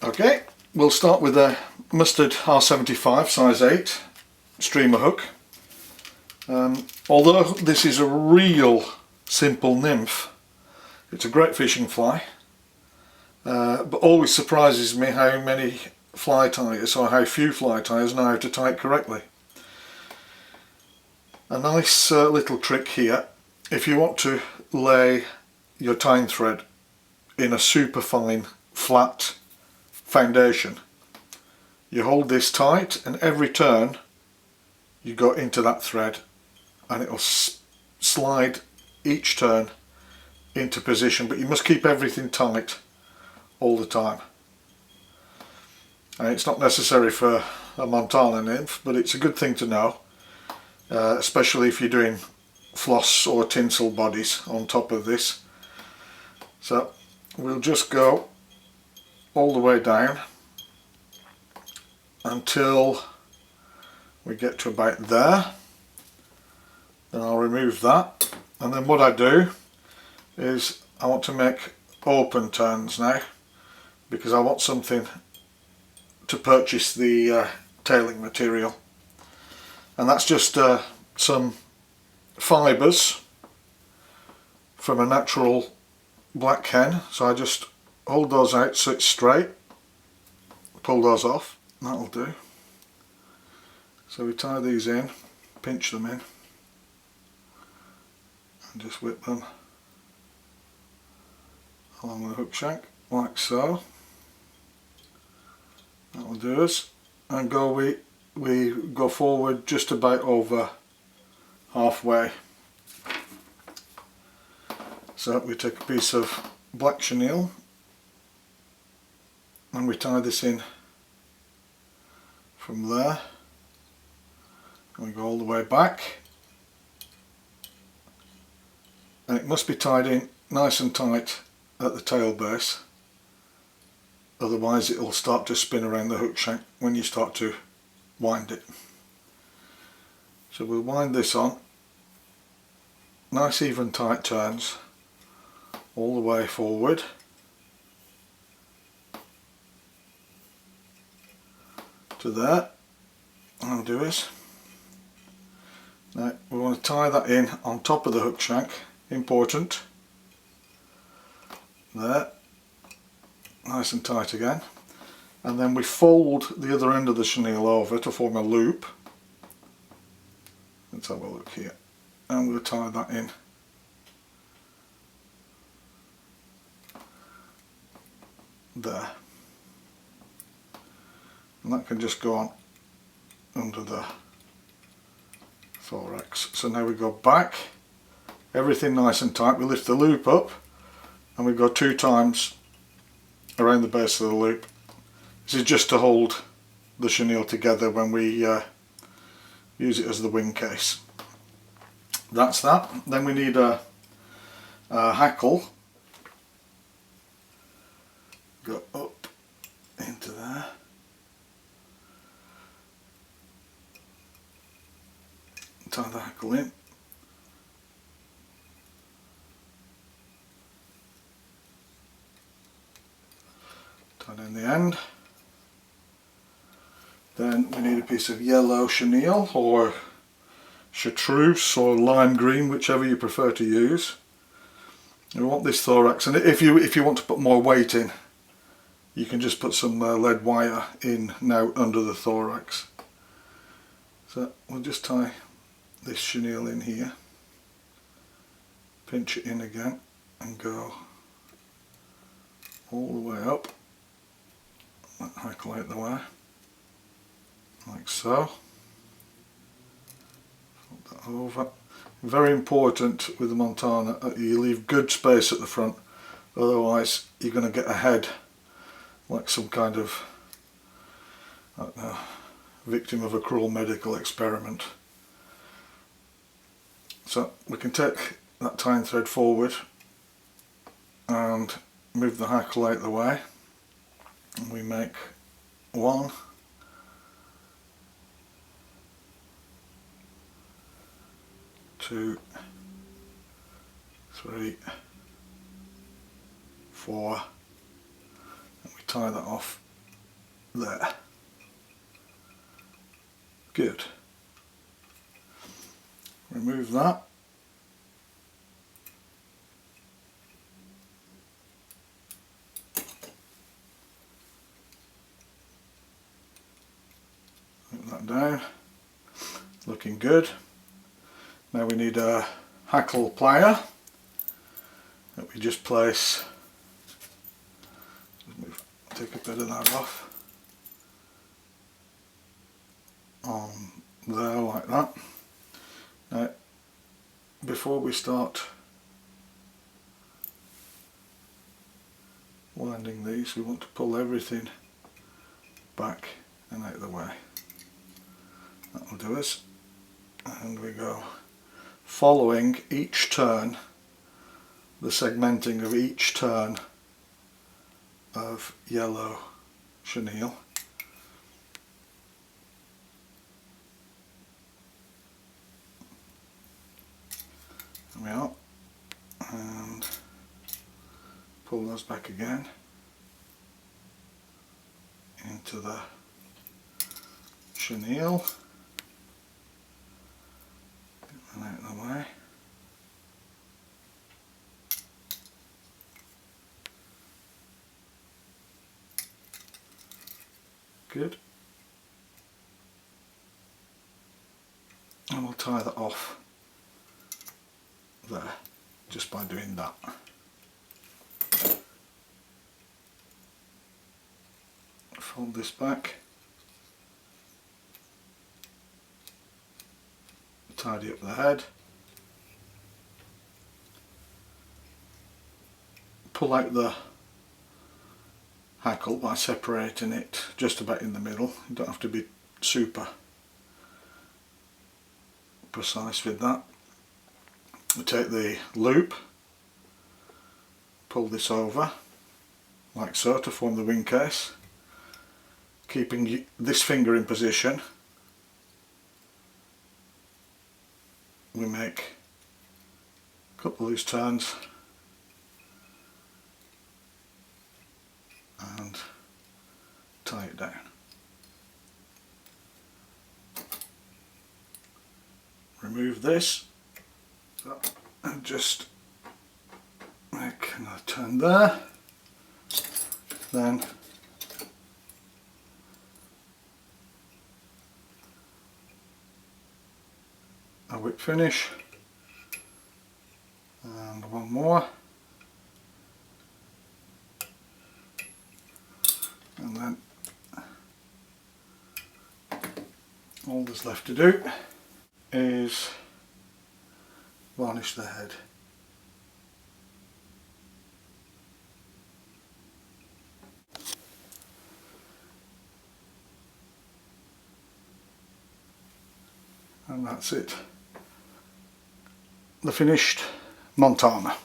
Okay, we'll start with a mustard R75 size 8 streamer hook. Although this is a real simple nymph, it's a great fishing fly, but always surprises me how many fly tyers, or how few fly tyers, know how to tie it correctly. A nice little trick here: if you want to lay your tying thread in a super fine flat foundation, you hold this tight, and every turn you go into that thread and it will slide each turn into position, but you must keep everything tight all the time. And it's not necessary for a Montana nymph, but it's a good thing to know, especially if you're doing floss or tinsel bodies on top of this. So we'll just go all the way down until we get to about there. Then I'll remove that, and then what I do is I want to make open turns now, because I want something to purchase the tailing material, and that's just some fibres from a natural black hen. So I just hold those out so it's straight, pull those off, that'll do. So we tie these in, pinch them in, and just whip them along the hook shank like so. That will do us, and we go forward just about over halfway. So we take a piece of black chenille and we tie this in from there, and we go all the way back, and it must be tied in nice and tight at the tail base, otherwise it will start to spin around the hook shank when you start to wind it. So we'll wind this on, nice even tight turns all the way forward. To there, and I'll do is, now we want to tie that in on top of the hook shank, important, there, nice and tight again, and then we fold the other end of the chenille over to form a loop. Let's have a look here, and we'll tie that in there, and that can just go on under the thorax. So now we go back, everything nice and tight, we lift the loop up and we go 2 times around the base of the loop. This is just to hold the chenille together when we use it as the wing case. That's that. Then we need a hackle. Go up into there, tie the hackle in, tie down the end. Then we need a piece of yellow chenille or chartreuse or lime green, whichever you prefer to use. We want this thorax, and if you want to put more weight in, you can just put some lead wire in now under the thorax. So we'll just tie this chenille in here, pinch it in again, and go all the way up, that hackle out the way, like so. Fold that over. Very important with the Montana that you leave good space at the front, otherwise you're going to get a head like some kind of, I don't know, victim of a cruel medical experiment. So we can take that tying thread forward and move the hackle out the way, and we make 1, 2, 3, 4, and we tie that off there. Good. Remove that. Put that down. Looking good. Now we need a hackle plier that we just place. Take a bit of that off on there like that. Now, before we start winding these, we want to pull everything back and out of the way. That will do us. And we go following each turn, the segmenting of each turn of yellow chenille. There we are. And pull those back again into the chenille. Get that out of the way. Good. And we'll tie that off there, just by doing that. Fold this back. Tidy up the head. Pull out the hackle by separating it just about in the middle. You don't have to be super precise with that. We take the loop, pull this over like so to form the wing case, keeping this finger in position. We make a couple of loose turns and tie it down. Remove this and just make another turn there. Then a whip finish and one more. And then all there's left to do is varnish the head. And that's it. The finished Montana.